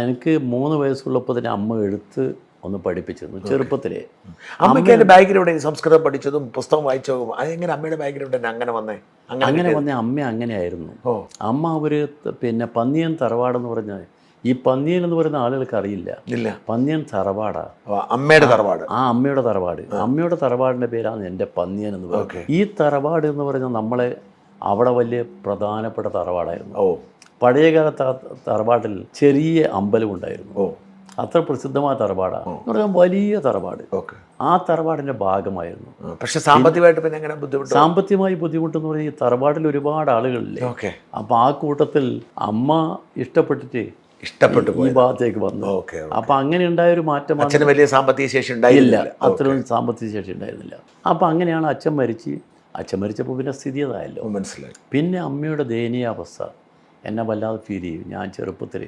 എനിക്ക് 3 വയസ്സുള്ളപ്പോൾ തന്നെ അമ്മ എഴുത്ത് ഒന്ന് പഠിപ്പിച്ചിരുന്നു ചെറുപ്പത്തിലേ. അമ്മയ്ക്ക് അതിൻ്റെ ബാക്ക്ഗ്രൗണ്ട് സംസ്കൃതം പഠിച്ചതും പുസ്തകം വായിച്ചതും അതെങ്ങനെ അമ്മയുടെ ബാക്ക്ഗ്രൗണ്ട് തന്നെ അങ്ങനെ വന്നേ? അങ്ങനെ വന്ന അമ്മ അങ്ങനെയായിരുന്നു. ഓ അമ്മ പിന്നെ പന്നിയൻ തറവാടെന്ന് പറഞ്ഞാൽ ഈ പന്നിയൻ എന്ന് പറയുന്ന ആളുകൾക്ക് അറിയില്ല. ഇല്ല. പന്നിയൻ തറവാടാ. അമ്മയുടെ തറവാട്. അമ്മയുടെ തറവാട്. അമ്മയുടെ തറവാടിൻ്റെ പേരാണ് എൻ്റെ പന്നിയൻ എന്ന് പറയുന്നത്. ഈ തറവാട് എന്ന് പറഞ്ഞാൽ നമ്മളെ അവിടെ വലിയ പ്രധാനപ്പെട്ട തറവാടായിരുന്നു. ഓ പഴയകാലത്ത് ആ തറവാട്ടിൽ ചെറിയ അമ്പലം ഉണ്ടായിരുന്നു. ഓ അത്ര പ്രസിദ്ധമായ തറവാടാണ് എന്ന് പറഞ്ഞാൽ വലിയ തറവാട്. ഓക്കെ. ആ തറവാടിൻ്റെ ഭാഗമായിരുന്നു. പക്ഷെ സാമ്പത്തികമായിട്ട് പിന്നെ എങ്ങനെ ബുദ്ധിമുട്ട്? സാമ്പത്തികമായി ബുദ്ധിമുട്ടെന്ന് പറഞ്ഞാൽ ഈ തറവാട്ടിൽ ഒരുപാട് ആളുകളില്ലേ. ഓക്കെ. അപ്പോൾ ആ കൂട്ടത്തിൽ അമ്മ ഇഷ്ടപ്പെട്ടിട്ട് ഇഷ്ടപ്പെട്ടു ഈ ഭാഗത്തേക്ക് വന്നു. ഓക്കെ. അപ്പം അങ്ങനെ ഉണ്ടായൊരു മാറ്റം. അച്ഛന് വലിയ സാമ്പത്തിക ശേഷി ഇല്ല, ഉണ്ടായില്ല. അത്രയും സാമ്പത്തിക ശേഷി ഉണ്ടായിരുന്നില്ല. അപ്പം അങ്ങനെയാണ് അച്ഛൻ മരിച്ചപ്പോൾ പിന്നെ സ്ഥിതി അതായല്ലോ. മനസ്സിലായി. പിന്നെ അമ്മയുടെ ദയനീയാവസ്ഥ എന്നെ വല്ലാതെ ഫീൽ ചെയ്യും. ഞാൻ ചെറുപ്പത്തിൽ